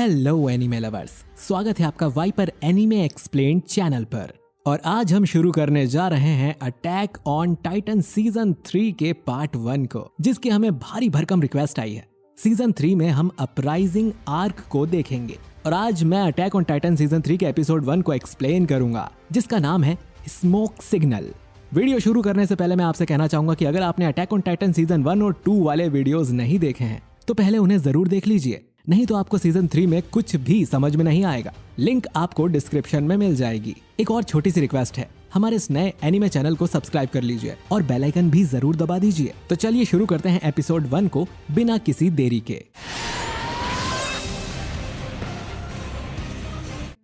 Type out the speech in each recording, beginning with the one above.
Hello anime lovers, स्वागत है आपका वाइपर एनीमे एक्सप्लेन्ड चैनल पर। और आज हम शुरू करने जा रहे हैं अटैक ऑन टाइटन सीजन 3 के पार्ट 1 को, जिसकी हमें भारी भरकम रिक्वेस्ट आई है। सीजन 3 में हम अपराइजिंग आर्क को देखेंगे और आज मैं अटैक ऑन टाइटन सीजन 3 के एपिसोड 1 को एक्सप्लेन करूंगा, जिसका नाम है स्मोक सिग्नल। वीडियो शुरू करने से पहले मैं आपसे कहना चाहूंगा कि अगर आपने अटैक ऑन टाइटन सीजन 1 और 2 वाले वीडियोस नहीं देखे हैं तो पहले उन्हें जरूर देख लीजिए, नहीं तो आपको सीजन 3 में कुछ भी समझ में नहीं आएगा। लिंक आपको डिस्क्रिप्शन में मिल जाएगी। एक और छोटी सी रिक्वेस्ट है, हमारे इस नए एनीमे चैनल को सब्सक्राइब कर लीजिए और बेल आइकन भी जरूर दबा दीजिए। तो चलिए शुरू करते हैं एपिसोड 1 को बिना किसी देरी के।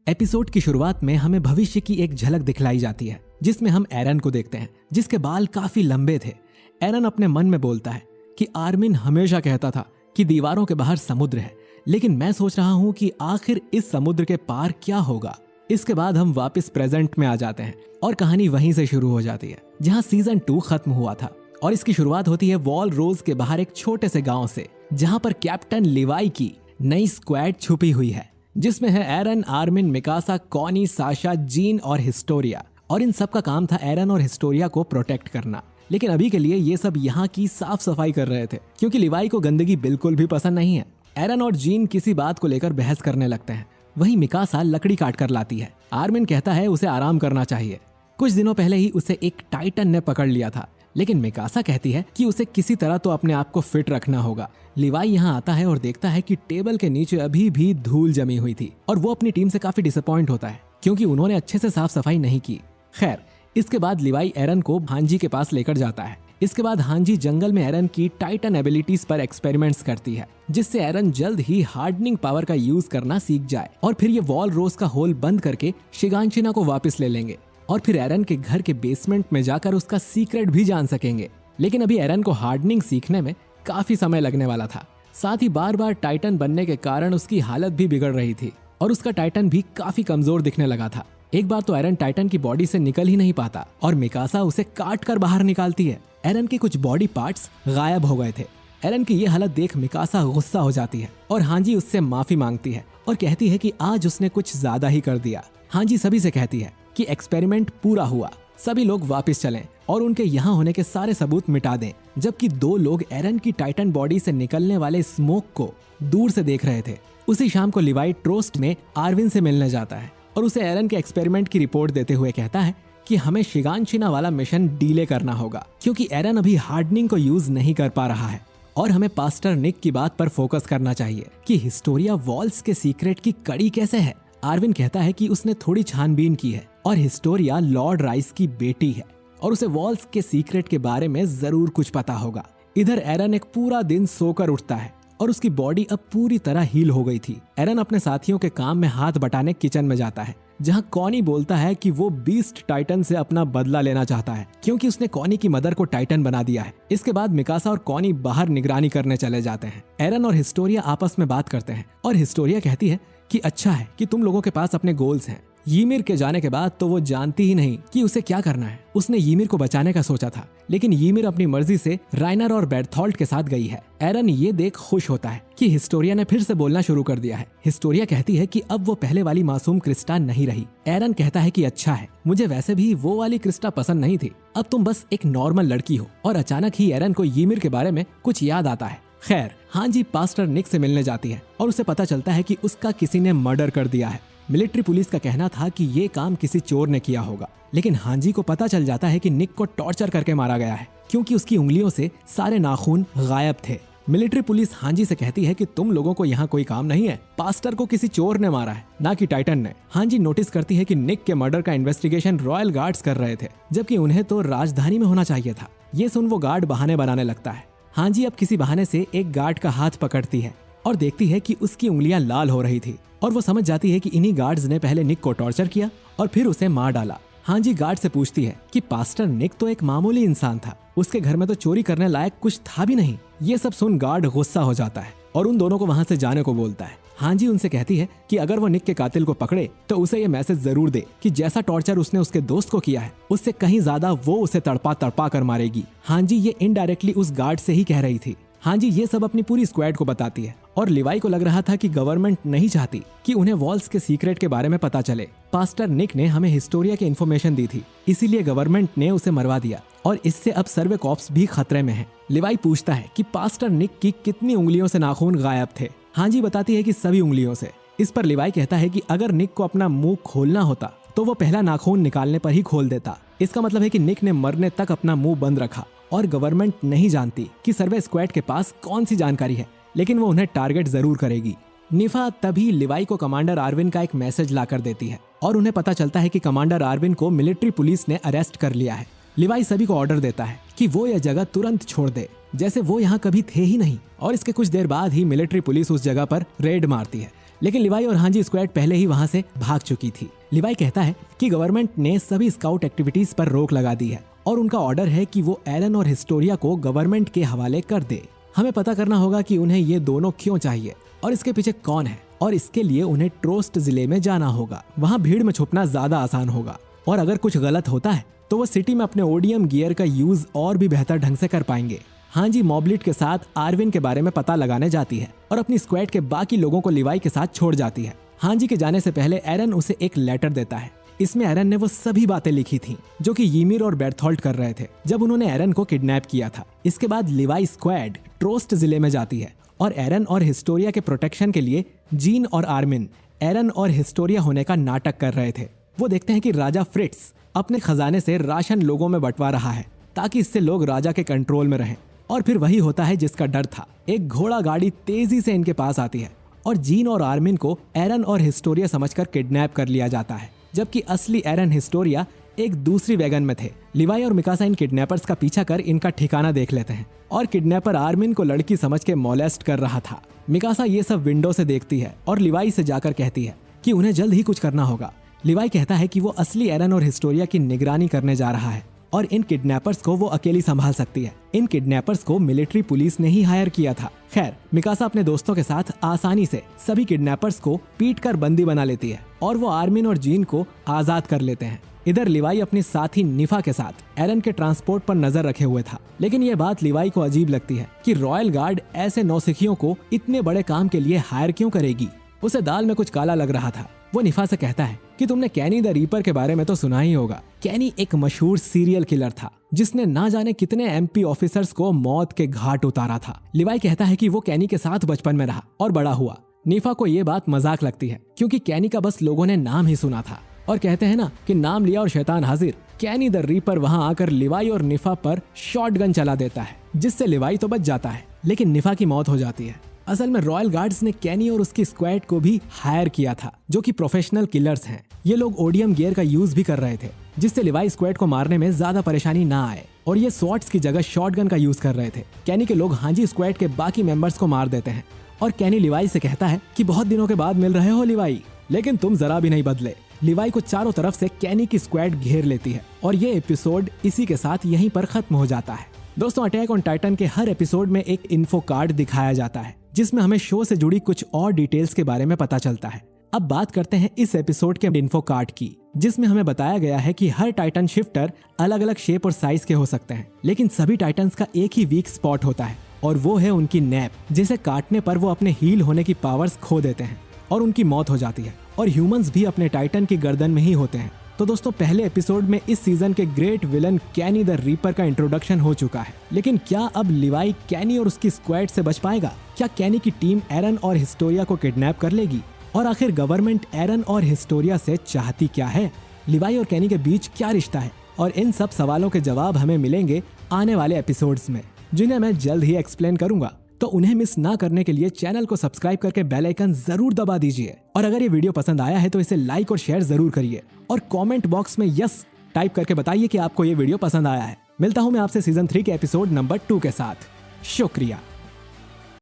एपिसोड की शुरुआत में हमें भविष्य की एक झलक दिखलाई जाती है, जिसमें हम एरन को देखते हैं, जिसके बाल काफी लंबे थे। एरन अपने मन में बोलता है कि आर्मिन हमेशा कहता था कि दीवारों के बाहर समुद्र है, लेकिन मैं सोच रहा हूं कि आखिर इस समुद्र के पार क्या होगा। इसके बाद हम वापस प्रेजेंट में आ जाते हैं और कहानी वहीं से शुरू हो जाती है जहां सीजन 2 खत्म हुआ था। और इसकी शुरुआत होती है वॉल रोज के बाहर एक छोटे से गांव से, जहां पर कैप्टन लिवाई की नई स्क्वाड छुपी हुई है, जिसमें है Eren, Armin, Mikasa, Connie, Sasha, Jean और हिस्टोरिया। और इन सब का काम था एरन और हिस्टोरिया को प्रोटेक्ट करना। लेकिन अभी के लिए ये सब यहाँ की साफ सफाई कर रहे थे, क्योंकि लिवाई को गंदगी बिल्कुल भी पसंद नहीं है। एरन और जीन किसी बात को लेकर बहस करने लगते हैं। वहीं मिकासा लकड़ी काट कर लाती है। आर्मिन कहता है उसे आराम करना चाहिए, कुछ दिनों पहले ही उसे एक टाइटन ने पकड़ लिया था। लेकिन मिकासा कहती है कि उसे किसी तरह तो अपने आप को फिट रखना होगा। लिवाई यहाँ आता है और देखता है कि टेबल के नीचे अभी भी धूल जमी हुई थी और वो अपनी टीम से काफी डिसअपॉइंट होता है, क्योंकि उन्होंने अच्छे से साफ सफाई नहीं की। खैर, इसके बाद लिवाई एरन को हांजी के पास लेकर जाता है। इसके बाद हांजी जंगल में एरन की टाइटन एबिलिटीज पर एक्सपेरिमेंट्स करती है, जिससे एरन जल्द ही हार्डनिंग पावर का यूज करना सीख जाए और फिर ये वॉल रोज का होल बंद करके शिगांशिना को वापस ले लेंगे और फिर एरन के घर के बेसमेंट में जाकर उसका सीक्रेट भी जान सकेंगे। लेकिन अभी एरन को हार्डनिंग सीखने में काफी समय लगने वाला था। साथ ही बार बार टाइटन बनने के कारण उसकी हालत भी बिगड़ रही थी और उसका टाइटन भी काफी कमजोर दिखने लगा था। एक बार तो एरन टाइटन की बॉडी से निकल ही नहीं पाता और मिकासा उसे काट कर बाहर निकालती है। एरन के कुछ बॉडी पार्ट्स गायब हो गए थे। एरन की ये हालत देख मिकासा गुस्सा हो जाती है और हांजी उससे माफी मांगती है और कहती है कि आज उसने कुछ ज्यादा ही कर दिया। हांजी सभी से कहती है कि एक्सपेरिमेंट पूरा हुआ, सभी लोग वापस चलें और उनके यहाँ होने के सारे सबूत मिटा दें। जबकि 2 लोग एरन की टाइटन बॉडी से निकलने वाले स्मोक को दूर से देख रहे थे। उसी शाम को लिवाई ट्रोस्ट में आर्विन से मिलने जाता है और उसे एरन के एक्सपेरिमेंट की रिपोर्ट देते हुए कहता है कि हमें शिगांशिना वाला मिशन डीले करना होगा, क्योंकि एरन अभी हार्डनिंग को यूज नहीं कर पा रहा है और हमें पास्टर निक की बात पर फोकस करना चाहिए कि हिस्टोरिया वॉल्स के सीक्रेट की कड़ी कैसे है। आर्विन कहता है कि उसने थोड़ी छानबीन की है और हिस्टोरिया लॉर्ड राइस की बेटी है और उसे वॉल्स के सीक्रेट के बारे में जरूर कुछ पता होगा। इधर एरन एक पूरा दिन सोकर उठता है और उसकी बॉडी अब पूरी तरह हील हो गई थी। एरन अपने साथियों के काम में हाथ बटाने किचन में जाता है, जहां कॉनी बोलता है कि वो बीस्ट टाइटन से अपना बदला लेना चाहता है, क्योंकि उसने कॉनी की मदर को टाइटन बना दिया है। इसके बाद मिकासा और कॉनी बाहर निगरानी करने चले जाते हैं। एरन और हिस्टोरिया आपस में बात करते हैं और हिस्टोरिया कहती है कि अच्छा है कि तुम लोगों के पास अपने गोल्स हैं। ईमिर के जाने के बाद तो वो जानती ही नहीं कि उसे क्या करना है। उसने ईमिर को बचाने का सोचा था, लेकिन ईमिर अपनी मर्जी से राइनर और बेर्थोल्ट के साथ गई है। एरन ये देख खुश होता है कि हिस्टोरिया ने फिर से बोलना शुरू कर दिया है। हिस्टोरिया कहती है कि अब वो पहले वाली मासूम क्रिस्टा नहीं रही। एरन कहता है कि अच्छा है, मुझे वैसे भी वो वाली क्रिस्टा पसंद नहीं थी, अब तुम बस एक नॉर्मल लड़की हो। और अचानक ही एरन को ईमिर के बारे में कुछ याद आता है। खैर, हांजी पास्टर निक से मिलने जाती है और उसे पता चलता है कि उसका किसी ने मर्डर कर दिया है। मिलिट्री पुलिस का कहना था कि ये काम किसी चोर ने किया होगा, लेकिन हांजी को पता चल जाता है कि निक को टॉर्चर करके मारा गया है, क्योंकि उसकी उंगलियों से सारे नाखून गायब थे। मिलिट्री पुलिस हांजी से कहती है कि तुम लोगों को यहाँ कोई काम नहीं है, पास्टर को किसी चोर ने मारा है, ना कि टाइटन ने। हांजी नोटिस करती है कि निक के मर्डर का इन्वेस्टिगेशन रॉयल गार्ड्स कर रहे थे, जबकि उन्हें तो राजधानी में होना चाहिए था। ये सुन वो गार्ड बहाने बनाने लगता है। हांजी अब किसी बहाने से एक गार्ड का हाथ पकड़ती है और देखती है कि उसकी उंगलियां लाल हो रही थी और वो समझ जाती है कि इन्हीं गार्ड्स ने पहले निक को टॉर्चर किया और फिर उसे मार डाला। हांजी गार्ड से पूछती है कि पास्टर निक तो एक मामूली इंसान था, उसके घर में तो चोरी करने लायक कुछ था भी नहीं। ये सब सुन गार्ड गुस्सा हो जाता है और उन दोनों को वहां से जाने को बोलता है। हांजी उनसे कहती है कि अगर वो निक के कातिल को पकड़े तो उसे ये मैसेज जरूर दे कि जैसा टॉर्चर उसने उसके दोस्त को किया है, उससे कहीं ज्यादा वो उसे तड़पा तड़पा कर मारेगी। हांजी ये इनडायरेक्टली उस गार्ड से ही कह रही थी। हांजी ये सब अपनी पूरी स्क्वाड को बताती है और लिवाई को लग रहा था कि गवर्नमेंट नहीं चाहती कि उन्हें वॉल्स के सीक्रेट के बारे में पता चले। पास्टर निक ने हमें हिस्टोरिया की इन्फॉर्मेशन दी थी, इसीलिए गवर्नमेंट ने उसे मरवा दिया और इससे अब सर्वे कॉप्स भी खतरे में है। लिवाई पूछता है कि पास्टर निक की कितनी उंगलियों से नाखून गायब थे। हांजी बताती है कि सभी उंगलियों से। इस पर लिवाई कहता है कि अगर निक को अपना मुंह खोलना होता तो वो पहला नाखून निकालने पर ही खोल देता। इसका मतलब है कि निक ने मरने तक अपना मुंह बंद रखा और गवर्नमेंट नहीं जानती कि सर्वे स्क्वाड के पास कौन सी जानकारी है, लेकिन वो उन्हें टारगेट जरूर करेगी। निफा तभी लिवाई को कमांडर आर्विन का एक मैसेज लाकर देती है और उन्हें पता चलता है कि कमांडर आर्विन को मिलिट्री पुलिस ने अरेस्ट कर लिया है। लिवाई सभी को ऑर्डर देता है कि वो यह जगह तुरंत छोड़ दे, जैसे वो यहाँ कभी थे ही नहीं। और इसके कुछ देर बाद ही मिलिट्री पुलिस उस जगह पर रेड मारती है, लेकिन लिवाई और हांजी स्क्वाड पहले ही वहां से भाग चुकी थी। लिवाई कहता है कि गवर्नमेंट ने सभी स्काउट एक्टिविटीज पर रोक लगा दी है और उनका ऑर्डर है कि वो एरन और हिस्टोरिया को गवर्नमेंट के हवाले कर दे। हमें पता करना होगा कि उन्हें ये दोनों क्यों चाहिए और इसके पीछे कौन है, और इसके लिए उन्हें ट्रोस्ट जिले में जाना होगा। वहाँ भीड़ में छुपना ज्यादा आसान होगा और अगर कुछ गलत होता है तो वो सिटी में अपने ओडियम गियर का यूज और भी बेहतर ढंग से कर पाएंगे। हांजी मॉबलिट के साथ आर्विन के बारे में पता लगाने जाती है और अपनी स्क्वाड के बाकी लोगों को लिवाई के साथ छोड़ जाती है। हांजी के जाने से पहले एरन उसे एक लेटर देता है। इसमें एरन ने वो सभी बातें लिखी थी जो कि ईमिर और बेर्थोल्ट कर रहे थे जब उन्होंने एरन को किडनैप किया था। इसके बाद लिवाई स्क्वाड ट्रोस्ट जिले में जाती है और एरन और हिस्टोरिया के प्रोटेक्शन के लिए जीन और आर्मिन एरन और हिस्टोरिया होने का नाटक कर रहे थे। वो देखते हैं कि राजा फ्रिट्स अपने खजाने से राशन लोगों में बंटवा रहा है ताकि इससे लोग राजा के कंट्रोल में रहें। और फिर वही होता है जिसका डर था। एक घोड़ा गाड़ी तेजी से इनके पास आती है और जीन और आर्मिन को एरन और हिस्टोरिया समझकर किडनैप कर लिया जाता है, जबकि असली एरन हिस्टोरिया एक दूसरी वैगन में थे। लिवाई और मिकासा इन किडनैपर्स का पीछा कर इनका ठिकाना देख लेते हैं और किडनैपर आर्मिन को लड़की समझ के मोलेस्ट कर रहा था। मिकासा ये सब विंडो से देखती है और लिवाई से जाकर कहती है कि उन्हें जल्द ही कुछ करना होगा। लिवाई कहता है कि वो असली एरन और हिस्टोरिया की निगरानी करने जा रहा है और इन किडनैपर्स को वो अकेली संभाल सकती है। इन किडनैपर्स को मिलिट्री पुलिस ने ही हायर किया था। खैर, मिकासा अपने दोस्तों के साथ आसानी से सभी किडनैपर्स को पीटकर बंदी बना लेती है और वो आर्मिन और जीन को आजाद कर लेते हैं। इधर लिवाई अपने साथी निफा के साथ एरन के ट्रांसपोर्ट पर नजर रखे हुए था, लेकिन ये बात लिवाई को अजीब लगती है कि रॉयल गार्ड ऐसे नौसिखियों को इतने बड़े काम के लिए हायर क्यों करेगी। उसे दाल में कुछ काला लग रहा था। वो निफा से कहता है कि तुमने कैनी द रीपर के बारे में तो सुना ही होगा। कैनी एक मशहूर सीरियल किलर था जिसने ना जाने कितने एमपी ऑफिसर्स को मौत के घाट उतारा था। लिवाई कहता है कि वो कैनी के साथ बचपन में रहा और बड़ा हुआ। निफा को ये बात मजाक लगती है क्योंकि कैनी का बस लोगों ने नाम ही सुना था और कहते हैं ना कि नाम लिया और शैतान हाजिर। कैनी द रीपर वहां आकर लिवाई और निफा पर शॉटगन चला देता है, जिससे लिवाई तो बच जाता है लेकिन निफा की मौत हो जाती है। असल में रॉयल गार्ड्स ने कैनी और उसकी स्क्वाड को भी हायर किया था, जो कि प्रोफेशनल किलर्स हैं। ये लोग ओडियम गियर का यूज भी कर रहे थे, जिससे लिवाई स्क्वाड को मारने में ज्यादा परेशानी ना आए, और ये स्वॉर्ड्स की जगह शॉटगन का यूज कर रहे थे। कैनी के लोग हांजी स्क्वाड के बाकी मेंबर्स को मार देते हैं और कैनी लिवाई से कहता है कि बहुत दिनों के बाद मिल रहे हो लिवाई, लेकिन तुम जरा भी नहीं बदले। लिवाई को चारों तरफ से कैनी की स्क्वाड घेर लेती है और ये एपिसोड इसी के साथ यहीं पर खत्म हो जाता है। दोस्तों, अटैक ऑन टाइटन के हर एपिसोड में एक इन्फो कार्ड दिखाया जाता है जिसमें हमें शो से जुड़ी कुछ और डिटेल्स के बारे में पता चलता है। अब बात करते हैं इस एपिसोड के इन्फो कार्ड की, जिसमें हमें बताया गया है कि हर टाइटन शिफ्टर अलग अलग शेप और साइज के हो सकते हैं, लेकिन सभी टाइटन्स का एक ही वीक स्पॉट होता है और वो है उनकी नैप, जिसे काटने पर वो अपने हील होने की पावर्स खो देते हैं और उनकी मौत हो जाती है। और ह्यूमंस भी अपने टाइटन की गर्दन में ही होते हैं। तो दोस्तों, पहले एपिसोड में इस सीजन के great villain Kenny the Reaper का इंट्रोडक्शन हो चुका है, लेकिन क्या अब लिवाई कैनी और उसकी स्क्वाड से बच पाएगा? क्या कैनी की टीम एरन और हिस्टोरिया को किडनैप कर लेगी? और आखिर गवर्नमेंट एरन और हिस्टोरिया से चाहती क्या है? लिवाई और कैनी के बीच क्या रिश्ता है? और इन सब सवालों के जवाब हमें मिलेंगे आने वाले एपिसोड्स में, जिन्हें मैं जल्द ही एक्सप्लेन करूंगा। तो उन्हें मिस ना करने के लिए चैनल को सब्सक्राइब करके बेल आइकन जरूर दबा दीजिए, और अगर ये वीडियो पसंद आया है तो इसे लाइक और शेयर जरूर करिए, और कमेंट बॉक्स में यस टाइप करके बताइए कि आपको ये वीडियो पसंद आया है। मिलता हूं मैं आपसे सीजन 3 के एपिसोड नंबर 2 के साथ। शुक्रिया।